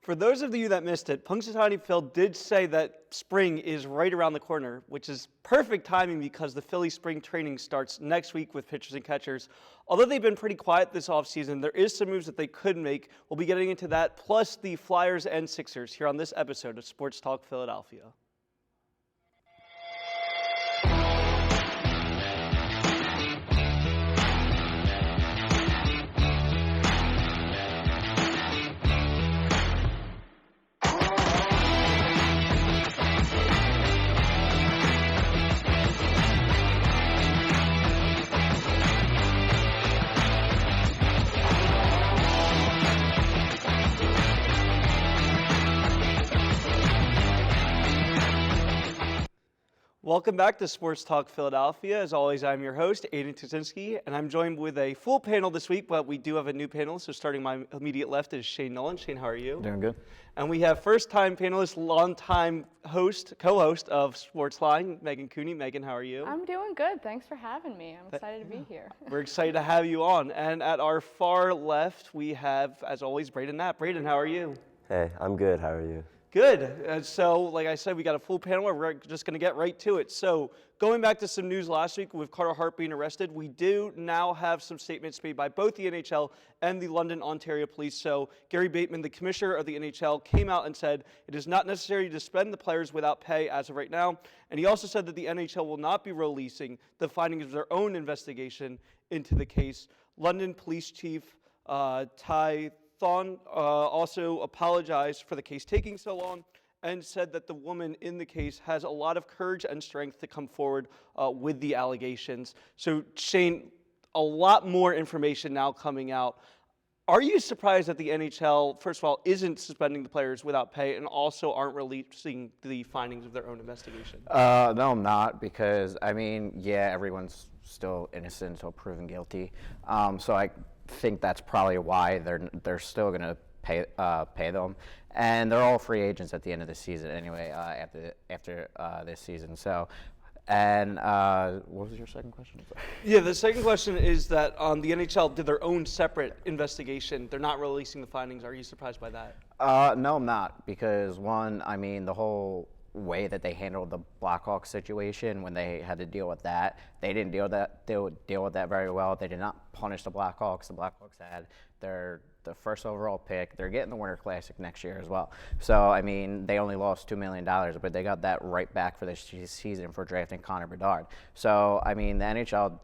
For those of you that missed it, Punxsutawney Phil did say that spring is right around the corner, which is perfect timing because the Phillies spring training starts next week with pitchers and catchers. Although they've been pretty quiet this offseason, there is some moves that they could make. We'll be getting into that, plus the Flyers and Sixers here on this episode of Sports Talk Philadelphia. Welcome back to Sports Talk Philadelphia. As always, I'm your host, Aiden Tuzinski, and I'm joined with a full panel this week, but we do have a new panel. So starting my immediate left is Shane Nolan. Shane, how are you? Doing good. And we have first-time panelist, long-time co-host of Sportsline, Megan Cooney. Megan, how are you? I'm doing good. Thanks for having me. I'm excited to be here. We're excited to have you on. And at our far left, we have, as always, Braden Knapp. Braden, how are you? Hey, I'm good. How are you? Good. So, like I said, we got a full panel. We're just going to get right to it. So, going back to some news last week with Carter Hart being arrested, we do now have some statements made by both the NHL and the London, Ontario police. So, Gary Bateman, the commissioner of the NHL, came out and said it is not necessary to suspend the players without pay as of right now. And he also said that the NHL will not be releasing the findings of their own investigation into the case. London Police Chief Ty Thon also apologized for the case taking so long and said that the woman in the case has a lot of courage and strength to come forward with the allegations. So, Shane, a lot more information now coming out. Are you surprised that the NHL, first of all, isn't suspending the players without pay and also aren't releasing the findings of their own investigation? No, I'm not, because, everyone's still innocent until proven guilty. So I think that's probably why they're still going to pay them, and they're all free agents at the end of the season anyway. After this season, so. And what was your second question? Yeah, the second question is that the NHL did their own separate investigation. They're not releasing the findings. Are you surprised by that? No, I'm not, because one, the whole way that they handled the Blackhawks situation when they had to deal with that, they didn't deal with that very well. They did not punish the Blackhawks. The Blackhawks had the first overall pick. They're getting the Winter Classic next year as well. So, they only lost $2 million, but they got that right back for this season for drafting Connor Bedard. So, the NHL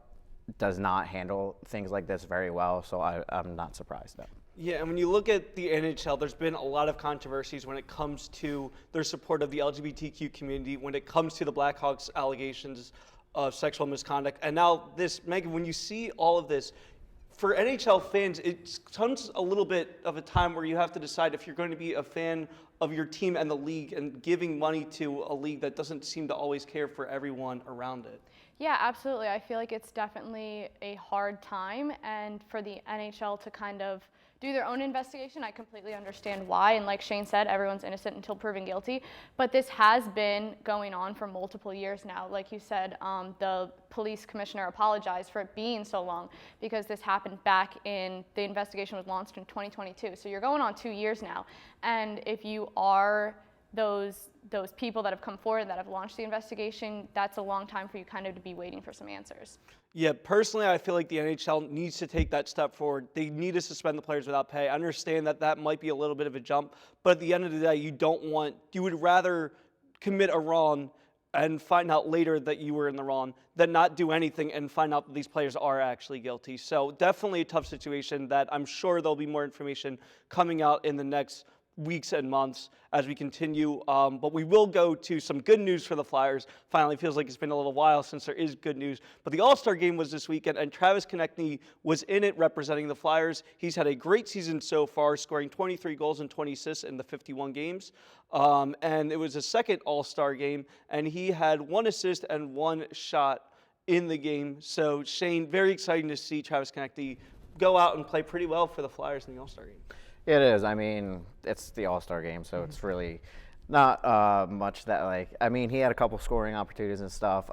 does not handle things like this very well, so I'm not surprised, though. Yeah, and when you look at the NHL, there's been a lot of controversies when it comes to their support of the LGBTQ community, when it comes to the Blackhawks allegations of sexual misconduct. And now this, Megan, when you see all of this, for NHL fans, it comes a little bit of a time where you have to decide if you're going to be a fan of your team and the league and giving money to a league that doesn't seem to always care for everyone around it. Yeah, absolutely. I feel like it's definitely a hard time, and for the NHL to kind of do their own investigation, I completely understand why. And like Shane said, everyone's innocent until proven guilty. But this has been going on for multiple years now. Like you said, the police commissioner apologized for it being so long because this happened back the investigation was launched in 2022. So you're going on 2 years now. And if you are those people that have come forward that have launched the investigation, that's a long time for you kind of to be waiting for some answers. Yeah, personally, I feel like the NHL needs to take that step forward. They need to suspend the players without pay. I understand that might be a little bit of a jump, but at the end of the day, you would rather commit a wrong and find out later that you were in the wrong than not do anything and find out that these players are actually guilty. So definitely a tough situation that I'm sure there'll be more information coming out in the next weeks and months as we continue, but we will go to some good news for the Flyers. Finally, feels like it's been a little while since there is good news, but the All-Star game was this weekend, and Travis Konechny was in it representing the Flyers. He's had a great season so far, scoring 23 goals and 20 assists in the 51 games, and it was his second All-Star game, and he had 1 assist and 1 shot in the game. So, Shane, very exciting to see Travis Konechny go out and play pretty well for the Flyers in the All-Star game. It is. It's the All-Star game, so it's really not much that, he had a couple scoring opportunities and stuff.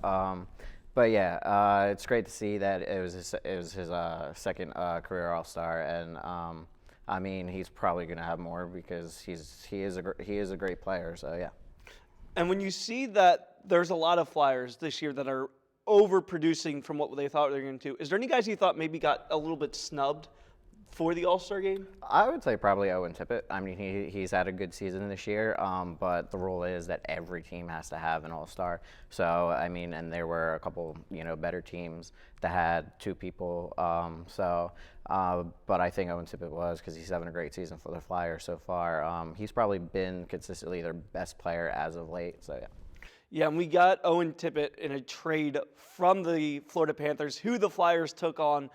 But yeah, it's great to see that it was his second career All-Star, and I mean, he's probably going to have more because he is a great player. So yeah. And when you see that there's a lot of Flyers this year that are overproducing from what they thought they were going to do, is there any guys you thought maybe got a little bit snubbed for the All-Star game? I would say probably Owen Tippett. I mean, he's had a good season this year, but the rule is that every team has to have an All-Star. So, I mean, and there were a couple, better teams that had two people. But I think Owen Tippett was because he's having a great season for the Flyers so far. He's probably been consistently their best player as of late. So, yeah. Yeah, and we got Owen Tippett in a trade from the Florida Panthers, who the Flyers took on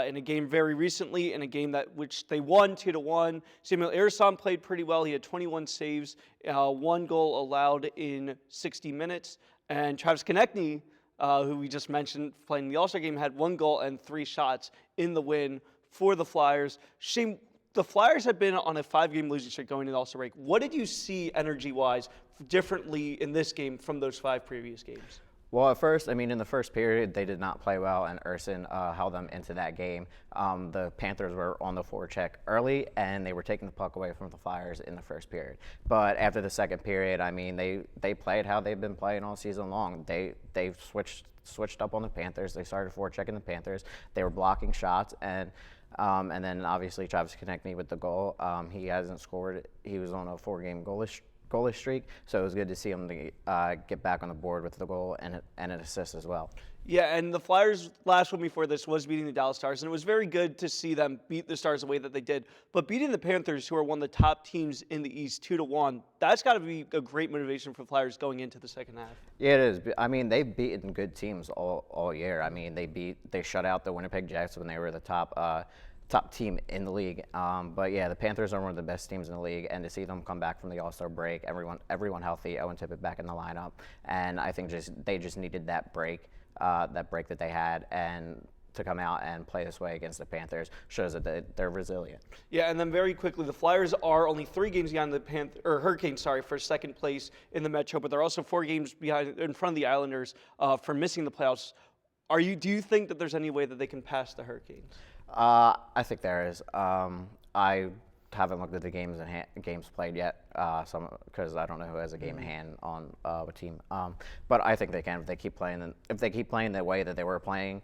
in a game very recently, in a game which they won 2-1. Samuel Ersson played pretty well. He had 21 saves, 1 goal allowed in 60 minutes. And Travis Konechny, who we just mentioned playing in the All-Star game, had 1 goal and 3 shots in the win for the Flyers. Shane, the Flyers have been on a 5-game losing streak going into the All-Star break. What did you see energy-wise differently in this game from those 5 previous games? Well, at first, I mean, in the first period, they did not play well, and Ersson held them into that game. The Panthers were on the forecheck early, and they were taking the puck away from the Flyers in the first period. But after the second period, I mean, they played how they've been playing all season long. They switched up on the Panthers. They started forechecking the Panthers. They were blocking shots, and then obviously Travis Konechny with the goal. He hasn't scored. He was on a 4-game goalless streak, so it was good to see him get back on the board with the goal and an assist as well. Yeah, and the Flyers' last one before this was beating the Dallas Stars, and it was very good to see them beat the Stars the way that they did. But beating the Panthers, who are one of the top teams in the East, 2-1, that's got to be a great motivation for the Flyers going into the second half. Yeah, it is. I mean, they've beaten good teams all year. I mean, they shut out the Winnipeg Jets when they were the top team in the league. But yeah, the Panthers are one of the best teams in the league, and to see them come back from the All-Star break, everyone healthy, Owen Tippett back in the lineup, and I think they just needed that break that they had, and to come out and play this way against the Panthers shows that they're resilient. Yeah, and then very quickly, the Flyers are only 3 games behind the Hurricanes, for second place in the Metro, but they're also 4 games behind in front of the Islanders for missing the playoffs. Do you think that there's any way that they can pass the Hurricanes? I think there is. I haven't looked at the games played yet, because I don't know who has a game in hand on a team. But I think they can if they keep playing. If they keep playing the way that they were playing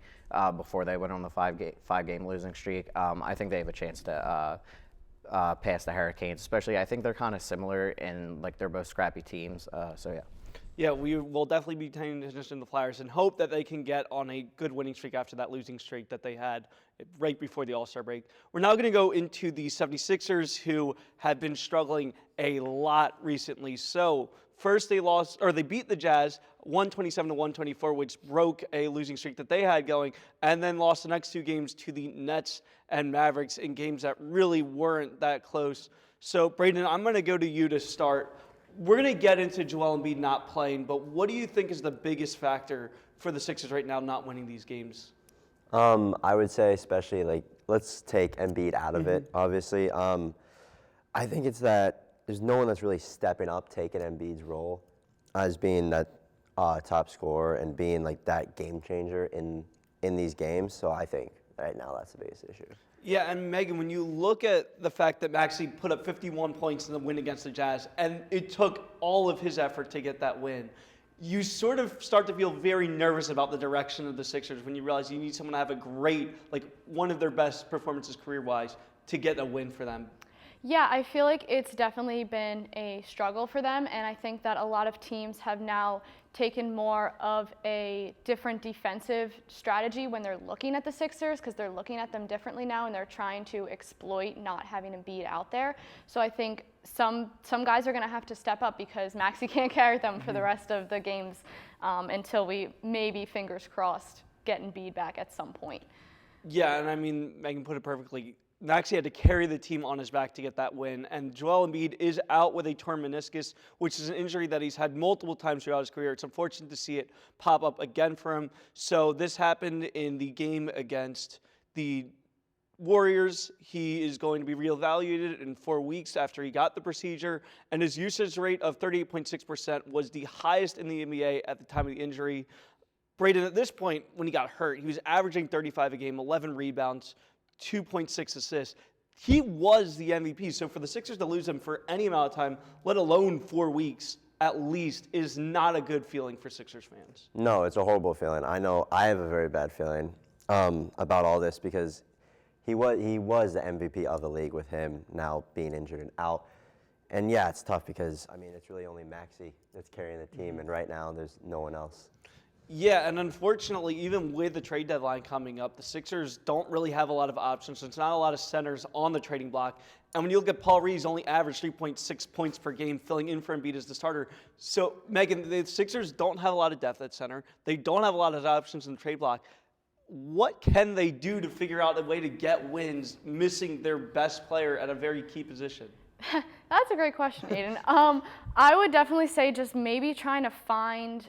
before they went on the 5-game losing streak, I think they have a chance to pass the Hurricanes. Especially, I think they're kind of similar in they're both scrappy teams. So yeah. Yeah, we will definitely be paying attention to the Flyers and hope that they can get on a good winning streak after that losing streak that they had right before the All-Star break. We're now going to go into the 76ers, who have been struggling a lot recently. So first they beat the Jazz 127-124, which broke a losing streak that they had going, and then lost the next 2 games to the Nets and Mavericks in games that really weren't that close. So Braden, I'm going to go to you to start. We're going to get into Joel Embiid not playing, but what do you think is the biggest factor for the Sixers right now not winning these games? I would say especially, let's take Embiid out of it, obviously. I think it's that there's no one that's really stepping up, taking Embiid's role as being that top scorer and being, that game changer in these games. So I think right now that's the biggest issue. Yeah, and Megan, when you look at the fact that Maxey put up 51 points in the win against the Jazz, and it took all of his effort to get that win, you sort of start to feel very nervous about the direction of the Sixers when you realize you need someone to have a great, one of their best performances career-wise to get a win for them. Yeah, I feel like it's definitely been a struggle for them, and I think that a lot of teams have now taken more of a different defensive strategy when they're looking at the Sixers, because they're looking at them differently now and they're trying to exploit not having Embiid out there. So I think some guys are going to have to step up because Maxey can't carry them for the rest of the games until we maybe, fingers crossed, get Embiid back at some point. Yeah, and I mean, Megan put it perfectly. Maxey had to carry the team on his back to get that win, and Joel Embiid is out with a torn meniscus, which is an injury that he's had multiple times throughout his career. It's unfortunate to see it pop up again for him. So this happened in the game against the Warriors. He is going to be reevaluated in 4 weeks after he got the procedure, and his usage rate of 38.6% was the highest in the NBA at the time of the injury. Braden, at this point, when he got hurt, he was averaging 35 a game, 11 rebounds, 2.6 assists. he was the MVP. So for the Sixers to lose him for any amount of time, let alone 4 weeks at least, is not a good feeling for Sixers fans. No, it's a horrible feeling. I know I have a very bad feeling about all this because he was the MVP of the league with him now being injured and out. And yeah, it's tough because, I mean, it's really only Maxey that's carrying the team, and right now there's no one else. Yeah, and unfortunately, even with the trade deadline coming up, the Sixers don't really have a lot of options. There's not a lot of centers on the trading block. And when you look at Paul Reed's only averaged 3.6 points per game, filling in for Embiid as the starter. So, Megan, the Sixers don't have a lot of depth at center. They don't have a lot of options in the trade block. What can they do to figure out a way to get wins, missing their best player at a very key position? That's a great question, Aiden. I would definitely say just maybe trying to find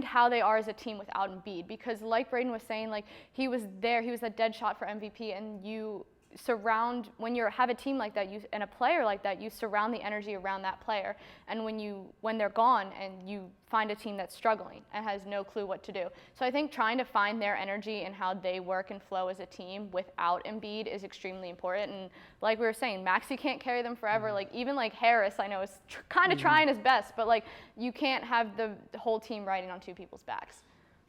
how they are as a team without Embiid, because like Braden was saying, like he was there, he was a dead shot for MVP, and you surround, when you have a team like that, and a player like that, you surround the energy around that player. And when they're gone, and you find a team that's struggling and has no clue what to do. So I think trying to find their energy and how they work and flow as a team without Embiid is extremely important. And like we were saying, Maxey can't carry them forever. Like even like Harris, I know is kind of trying his best, but like you can't have the whole team riding on two people's backs.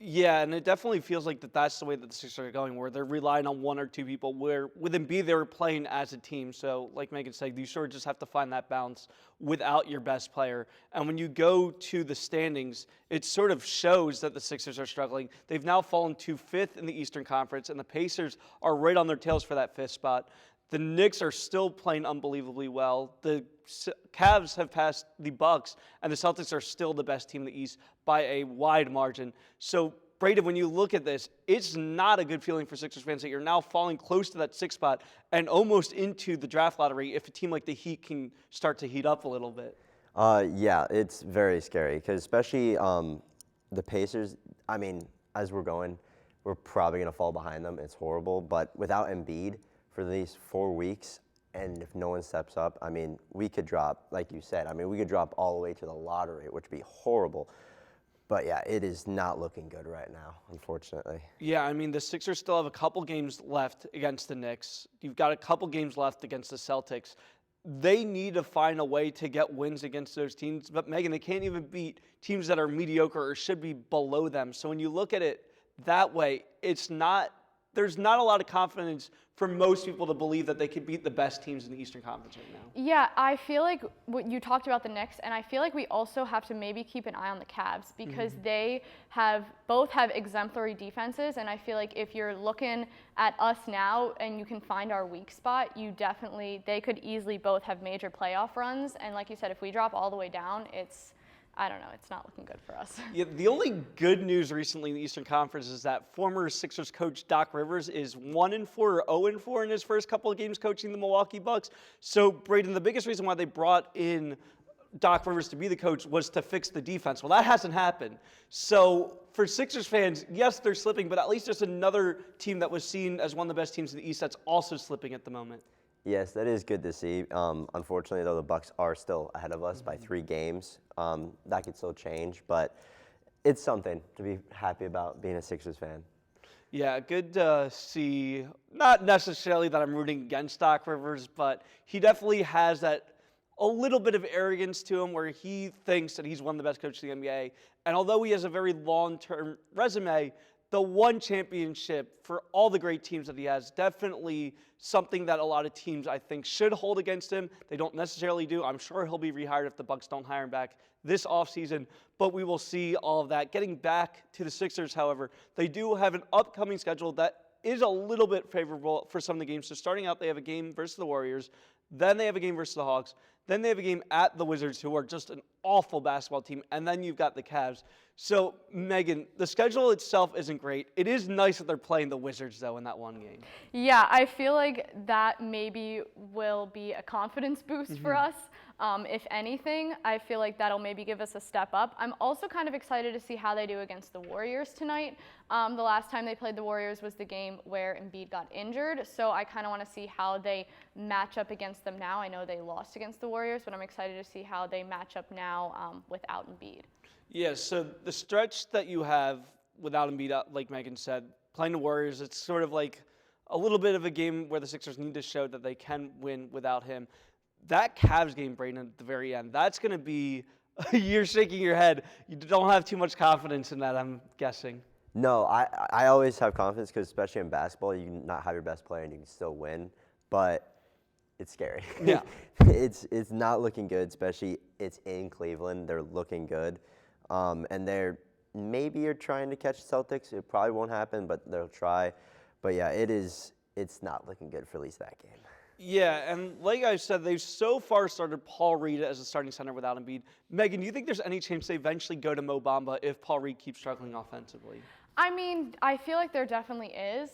Yeah, and it definitely feels like that's the way that the Sixers are going, where they're relying on one or two people, where with Embiid they were playing as a team. So like Megan said, you sort of just have to find that balance without your best player. And when you go to the standings, it sort of shows that the Sixers are struggling. They've now fallen to 5th in the Eastern Conference, and the Pacers are right on their tails for that 5th spot. The Knicks are still playing unbelievably well. The Cavs have passed the Bucks, and the Celtics are still the best team in the East by a wide margin. So, Braden, when you look at this, it's not a good feeling for Sixers fans that you're now falling close to that 6th spot and almost into the draft lottery if a team like the Heat can start to heat up a little bit. Yeah, it's very scary because especially the Pacers, I mean, as we're going, we're probably going to fall behind them. It's horrible. But without Embiid for these 4 weeks, and if no one steps up, I mean, we could drop, like you said, I mean, we could drop all the way to the lottery, which would be horrible. But yeah, it is not looking good right now, unfortunately. Yeah, I mean, the Sixers still have a couple games left against the Knicks. You've got a couple games left against the Celtics. They need to find a way to get wins against those teams. But, Megan, they can't even beat teams that are mediocre or should be below them. So when you look at it that way, there's not a lot of confidence for most people to believe that they could beat the best teams in the Eastern Conference right now. Yeah, I feel like what you talked about the Knicks, and I feel like we also have to maybe keep an eye on the Cavs because they both have exemplary defenses, and I feel like if you're looking at us now and you can find our weak spot, they could easily both have major playoff runs, and like you said, if we drop all the way down, I don't know, it's not looking good for us. Yeah, the only good news recently in the Eastern Conference is that former Sixers coach Doc Rivers is 1-4 or 0-4 in his first couple of games coaching the Milwaukee Bucks. So, Braden, the biggest reason why they brought in Doc Rivers to be the coach was to fix the defense. Well, that hasn't happened. So, for Sixers fans, yes, they're slipping, but at least there's another team that was seen as one of the best teams in the East that's also slipping at the moment. Yes, that is good to see. Unfortunately, though, the Bucks are still ahead of us by 3 games. That could still change, but it's something to be happy about being a Sixers fan. Yeah, good to see. Not necessarily that I'm rooting against Doc Rivers, but he definitely has that a little bit of arrogance to him where he thinks that he's one of the best coaches in the NBA. And although he has a very long-term resume, the one championship for all the great teams that he has, definitely something that a lot of teams, I think, should hold against him. They don't necessarily do. I'm sure he'll be rehired if the Bucks don't hire him back this offseason, but we will see all of that. Getting back to the Sixers, however, they do have an upcoming schedule that is a little bit favorable for some of the games. So starting out, they have a game versus the Warriors, then they have a game versus the Hawks, then they have a game at the Wizards, who are just an awful basketball team, and then you've got the Cavs. So, Megan, the schedule itself isn't great. It is nice that they're playing the Wizards, though, in that one game. Yeah, I feel like that maybe will be a confidence boost for us. If anything, I feel like that'll maybe give us a step up. I'm also kind of excited to see how they do against the Warriors tonight. The last time they played the Warriors was the game where Embiid got injured, so I kind of want to see how they match up against them now. I know they lost against the Warriors, but I'm excited to see how they match up now without Embiid. Yeah, so the stretch that you have without Embiid, like Megan said, playing the Warriors, it's sort of like a little bit of a game where the Sixers need to show that they can win without him. That Cavs game, Braden, at the very end, that's going to be – you're shaking your head. You don't have too much confidence in that, I'm guessing. No, I always have confidence because especially in basketball, you can not have your best player and you can still win. But it's scary. Yeah. It's not looking good, especially it's in Cleveland. They're looking good. And they're maybe you're trying to catch the Celtics. It probably won't happen, but they'll try. But yeah, it's not looking good for at least that game. Yeah, and like I said, they've so far started Paul Reed as a starting center without Embiid. Megan, do you think there's any chance they eventually go to Mo Bamba if Paul Reed keeps struggling offensively? I mean, I feel like there definitely is.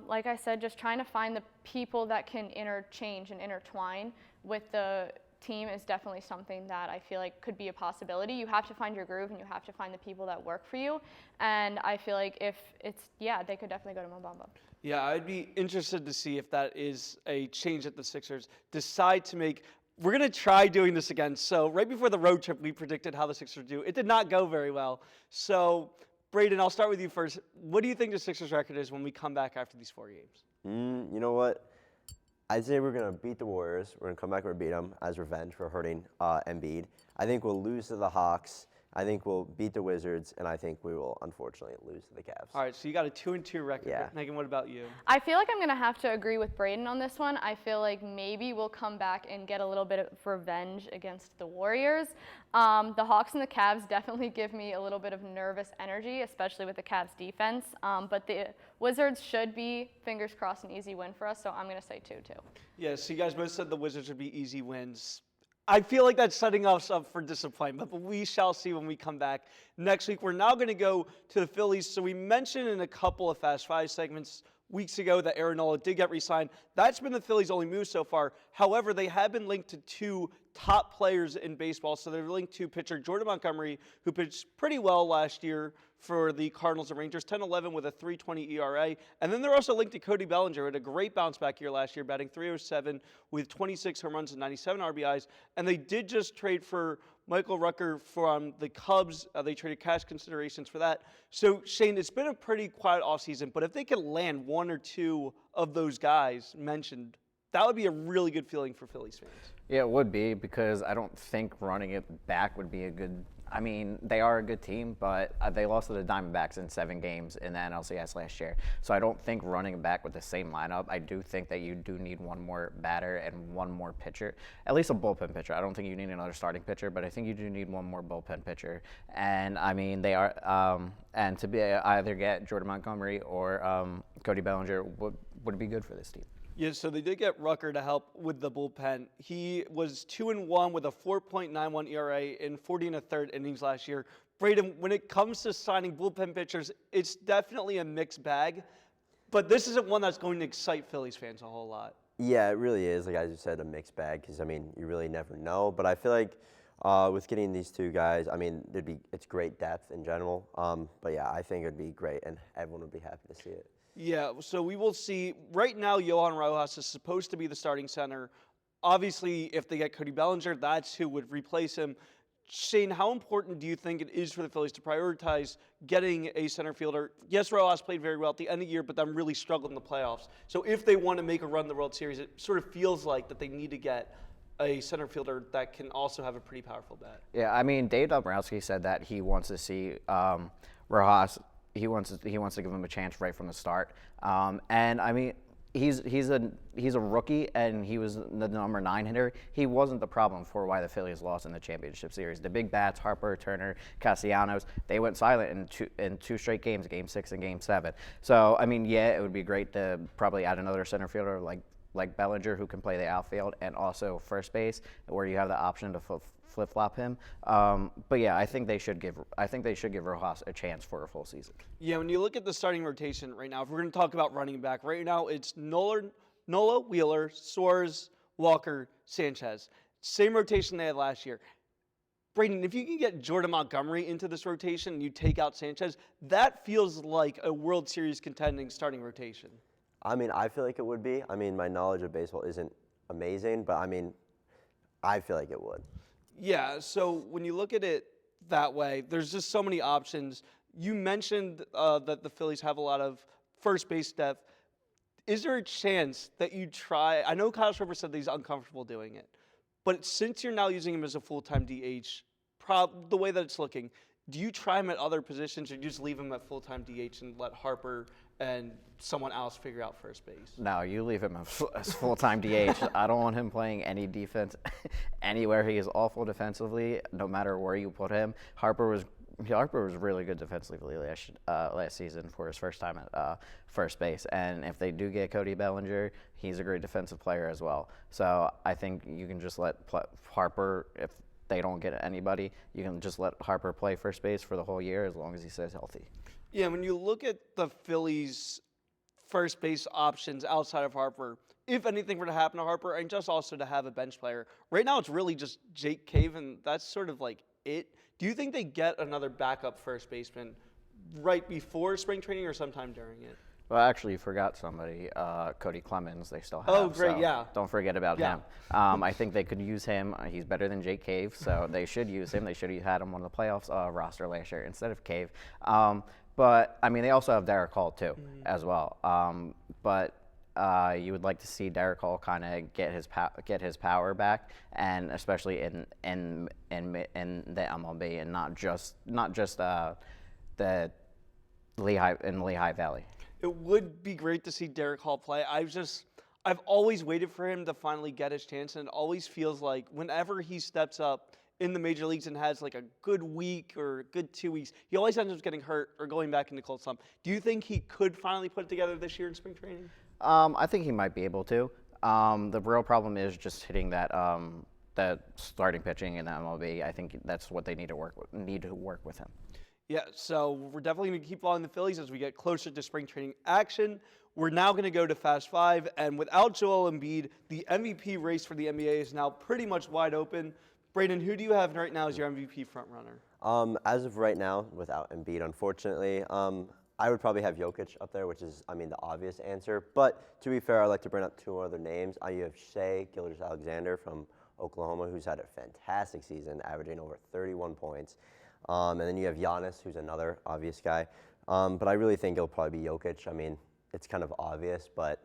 Like I said, just trying to find the people that can interchange and intertwine with the team is definitely something that I feel like could be a possibility. You have to find your groove and you have to find the people that work for you. And I feel like if it's, they could definitely go to Mo Bamba. Yeah, I'd be interested to see if that is a change that the Sixers decide to make. We're going to try doing this again. So right before the road trip, we predicted how the Sixers do. It did not go very well. So, Braden, I'll start with you first. What do you think the Sixers' record is when we come back after these 4 games? You know what? I'd say we're going to beat the Warriors. We're going to come back and beat them as revenge for hurting Embiid. I think we'll lose to the Hawks. I think we'll beat the Wizards, and I think we will, unfortunately, lose to the Cavs. All right, so you got a 2-2 record. Yeah. Megan, what about you? I feel like I'm going to have to agree with Braden on this one. I feel like maybe we'll come back and get a little bit of revenge against the Warriors. The Hawks and the Cavs definitely give me a little bit of nervous energy, especially with the Cavs defense. But the Wizards should be, fingers crossed, an easy win for us, so I'm going to say 2-2. Yeah, so you guys both said the Wizards would be easy wins. I feel like that's setting us up for disappointment, but we shall see when we come back next week. We're now going to go to the Phillies. So we mentioned in a couple of Fast Five segments weeks ago that Aaron Nola did get re-signed. That's been the Phillies' only move so far. However, they have been linked to two top players in baseball. So they're linked to pitcher Jordan Montgomery, who pitched pretty well last year for the Cardinals and Rangers, 10-11 with a 3.20 ERA. And then they're also linked to Cody Bellinger, who had a great bounce-back year last year, batting .307 with 26 home runs and 97 RBIs. And they did just trade for Michael Rucker from the Cubs. They traded cash considerations for that. So, Shane, it's been a pretty quiet offseason, but if they could land one or two of those guys mentioned, that would be a really good feeling for Phillies fans. Yeah, it would be, because I don't think running it back would be a good – I mean, they are a good team, but they lost to the Diamondbacks in 7 games in the NLCS last year. So I don't think running it back with the same lineup. I do think that you do need one more batter and one more pitcher, at least a bullpen pitcher. I don't think you need another starting pitcher, but I think you do need one more bullpen pitcher. And, I mean, they are and to be either get Jordan Montgomery or Cody Bellinger would be good for this team. Yeah, so they did get Rucker to help with the bullpen. He was 2-1 with a 4.91 ERA in 40 1/3 innings last year. Braden, when it comes to signing bullpen pitchers, it's definitely a mixed bag, but this isn't one that's going to excite Phillies fans a whole lot. Yeah, it really is. Like I just said, a mixed bag because, I mean, you really never know. But I feel like with getting these two guys, I mean, it's great depth in general. But, yeah, I think it would be great, and everyone would be happy to see it. Yeah, so we will see. Right now, Johan Rojas is supposed to be the starting center. Obviously, if they get Cody Bellinger, that's who would replace him. Shane, how important do you think it is for the Phillies to prioritize getting a center fielder? Yes, Rojas played very well at the end of the year, but then really struggled in the playoffs. So if they want to make a run in the World Series, it sort of feels like that they need to get a center fielder that can also have a pretty powerful bat. Yeah, I mean, Dave Dombrowski said that he wants to see Rojas. He wants to give him a chance right from the start. And I mean, he's a rookie, and he was the number 9 hitter. He wasn't the problem for why the Phillies lost in the championship series. The big bats, Harper, Turner, Castellanos, they went silent in two straight games, Game 6 and Game 7. So I mean, yeah, it would be great to probably add another center fielder like Bellinger, who can play the outfield and also first base, where you have the option to flip-flop him. But yeah, I think they should give Rojas a chance for a full season. Yeah, when you look at the starting rotation right now, if we're going to talk about running back, right now it's Nola, Wheeler, Suarez, Walker, Sanchez. Same rotation they had last year. Braden, if you can get Jordan Montgomery into this rotation and you take out Sanchez, that feels like a World Series contending starting rotation. I mean, I feel like it would be. I mean, my knowledge of baseball isn't amazing, but I mean, I feel like it would. Yeah, so when you look at it that way, there's just so many options. You mentioned that the Phillies have a lot of first base depth. Is there a chance that you try? I know Kyle Schwarber said that he's uncomfortable doing it, but since you're now using him as a full-time DH, the way that it's looking, do you try him at other positions, or do you just leave him at full-time DH and let Harper and someone else figure out first base? No, you leave him as full-time DH. I don't want him playing any defense anywhere. He is awful defensively, no matter where you put him. Harper was really good defensively last season for his first time at first base. And if they do get Cody Bellinger, he's a great defensive player as well. So I think you can just let Harper, if they don't get anybody, you can just let Harper play first base for the whole year as long as he stays healthy. Yeah, when you look at the Phillies' first base options outside of Harper, if anything were to happen to Harper, and just also to have a bench player, right now it's really just Jake Cave, and that's sort of like it. Do you think they get another backup first baseman right before spring training or sometime during it? Well, actually, you forgot somebody, Cody Clemens. They still have. Oh, great, so yeah. Don't forget about him. I think they could use him. He's better than Jake Cave, so they should use him. They should have had him on the playoffs roster last year instead of Cave. But I mean, they also have Derek Hall too, as well. But you would like to see Derek Hall kind of get his power back, and especially in the MLB, and not just the Lehigh Valley. It would be great to see Derek Hall play. I've always waited for him to finally get his chance, and it always feels like whenever he steps up in the major leagues and has like a good week or a good 2 weeks, he always ends up getting hurt or going back into cold slump. Do you think he could finally put it together this year in spring training? I think he might be able to. The real problem is just hitting that starting pitching in the MLB. I think that's what they need to work with him. Yeah, so we're definitely going to keep following the Phillies as we get closer to spring training action. We're now going to go to Fast Five, and without Joel Embiid, the MVP race for the NBA is now pretty much wide open. Braden, who do you have right now as your MVP frontrunner? As of right now, without Embiid, unfortunately, I would probably have Jokic up there, which is, the obvious answer. But to be fair, I'd like to bring up two other names. You have Shai Gilgeous-Alexander from Oklahoma, who's had a fantastic season, averaging over 31 points. And then you have Giannis, who's another obvious guy. But I really think it'll probably be Jokic. It's kind of obvious, but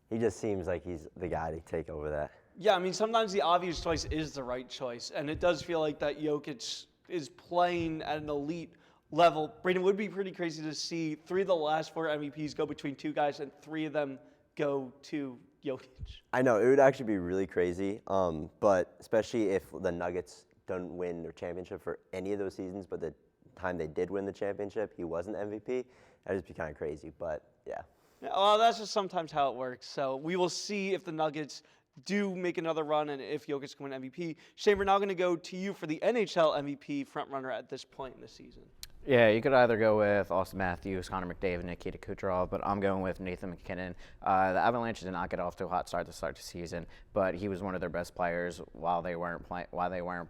he just seems like he's the guy to take over that. Yeah, sometimes the obvious choice is the right choice, and it does feel like that Jokic is playing at an elite level. Braden, would be pretty crazy to see 3 of the last 4 MVPs go between 2 guys, and 3 of them go to Jokic. I know, it would actually be really crazy, but especially if the Nuggets don't win their championship for any of those seasons, but the time they did win the championship, he wasn't MVP. That'd just be kind of crazy, but yeah. Well, that's just sometimes how it works. So we will see if the Nuggets do make another run and if Jokic can win MVP. Shane, we're now going to go to you for the NHL MVP frontrunner at this point in the season. Yeah, you could either go with Austin Matthews, Connor McDavid, Nikita Kucherov, but I'm going with Nathan McKinnon. The Avalanche did not get off to a hot start to start the season, but he was one of their best players while they weren't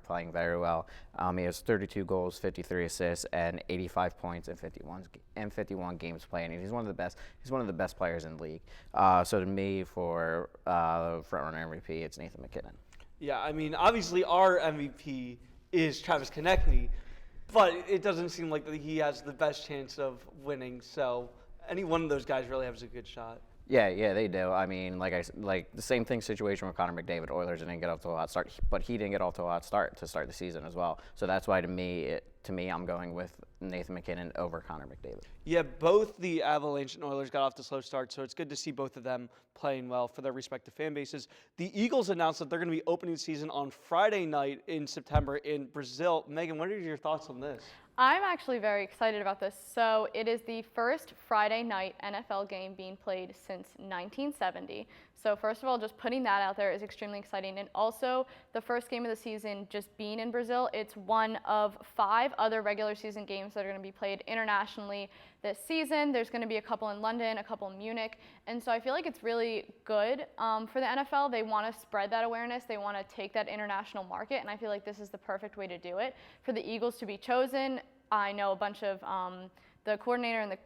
playing very well. He has 32 goals, 53 assists, and 85 points in 51 games played. And he's one of the best players in the league. So to me, for frontrunner MVP, it's Nathan McKinnon. Yeah, obviously our MVP is Travis Konechny. But it doesn't seem like that he has the best chance of winning. So any one of those guys really has a good shot. Yeah, they do. Like the same situation with Connor McDavid. Oilers didn't get off to a hot start, but he didn't get off to a hot start to start the season as well. So that's why to me, I'm going with Nathan McKinnon over Connor McDavid. Yeah, both the Avalanche and Oilers got off to slow starts, so it's good to see both of them playing well for their respective fan bases. The Eagles announced that they're going to be opening the season on Friday night in September in Brazil. Megan, what are your thoughts on this? I'm actually very excited about this. So it is the first Friday night NFL game being played since 1970. So first of all, just putting that out there is extremely exciting. And also the first game of the season just being in Brazil, it's one of 5 other regular season games that are going to be played internationally this season. There's going to be a couple in London, a couple in Munich. And so I feel like it's really good for the NFL. They want to spread that awareness. They want to take that international market. And I feel like this is the perfect way to do it. For the Eagles to be chosen, I know a bunch of the coordinator and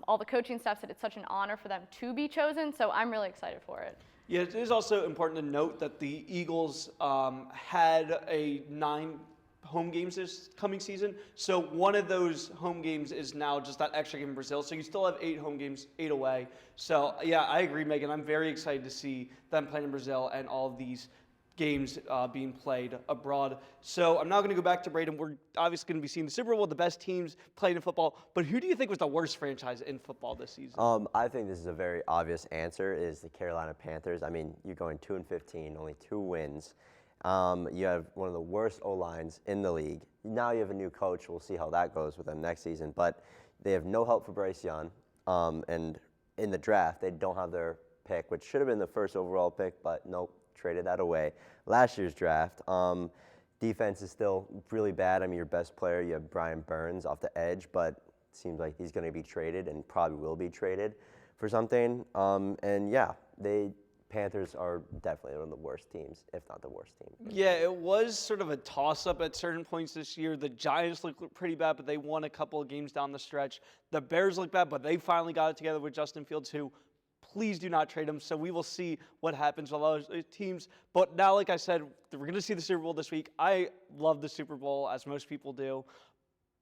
all the coaching staff said it's such an honor for them to be chosen. So I'm really excited for it. Yeah, it is also important to note that the Eagles had a 9 home games this coming season. So one of those home games is now just that extra game in Brazil. So you still have 8 home games, 8 away. So yeah, I agree, Megan. I'm very excited to see them playing in Brazil and all of these games being played abroad. So I'm now going to go back to Braden. We're obviously going to be seeing the Super Bowl, the best teams playing in football. But who do you think was the worst franchise in football this season? I think this is a very obvious answer, is the Carolina Panthers. I mean, you're going 2-15, only 2 wins. You have one of the worst O-lines in the league. Now you have a new coach. We'll see how that goes with them next season. But they have no help for Bryce Young. And in the draft, they don't have their pick, which should have been the first overall pick, but nope, traded that away. Last year's draft, defense is still really bad. I mean, your best player, you have Brian Burns off the edge, but it seems like he's going to be traded and probably will be traded for something. And yeah, Panthers are definitely one of the worst teams, if not the worst team. Yeah, it was sort of a toss-up at certain points this year. The Giants looked pretty bad, but they won a couple of games down the stretch. The Bears looked bad, but they finally got it together with Justin Fields, who please do not trade him. So we will see what happens with all those teams. But now, like I said, we're going to see the Super Bowl this week. I love the Super Bowl, as most people do.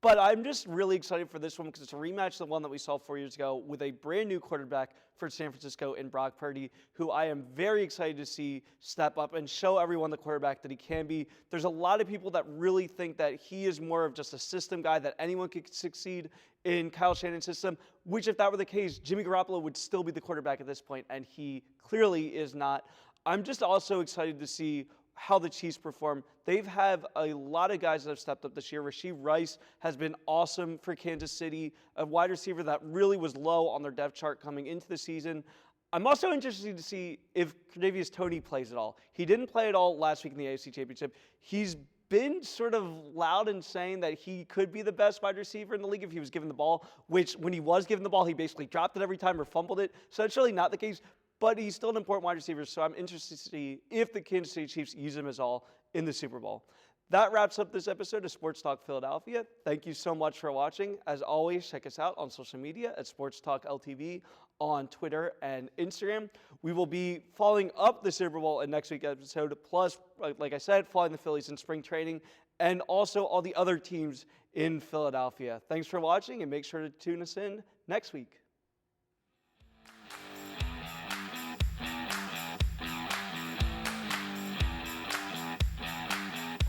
But I'm just really excited for this one because it's a rematch of the one that we saw 4 years ago with a brand new quarterback for San Francisco in Brock Purdy, who I am very excited to see step up and show everyone the quarterback that he can be. There's a lot of people that really think that he is more of just a system guy, that anyone could succeed in Kyle Shanahan's system, which if that were the case, Jimmy Garoppolo would still be the quarterback at this point, and he clearly is not. I'm just also excited to see how the Chiefs perform. They've had a lot of guys that have stepped up this year. Rashee Rice has been awesome for Kansas City, a wide receiver that really was low on their depth chart coming into the season. I'm also interested to see if Kadarius Toney plays at all. He didn't play at all last week in the AFC Championship. He's been sort of loud in saying that he could be the best wide receiver in the league if he was given the ball, which when he was given the ball, he basically dropped it every time or fumbled it. So that's really not the case. But he's still an important wide receiver, so I'm interested to see if the Kansas City Chiefs use him as all in the Super Bowl. That wraps up this episode of Sports Talk Philadelphia. Thank you so much for watching. As always, check us out on social media at Sports Talk LTV on Twitter and Instagram. We will be following up the Super Bowl in next week's episode, plus, like I said, following the Phillies in spring training, and also all the other teams in Philadelphia. Thanks for watching, and make sure to tune us in next week.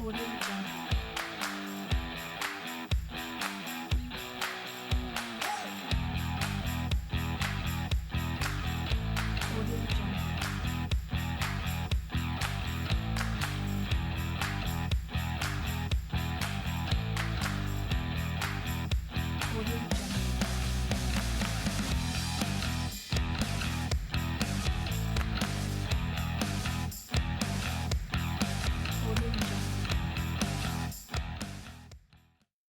Audio Jungle.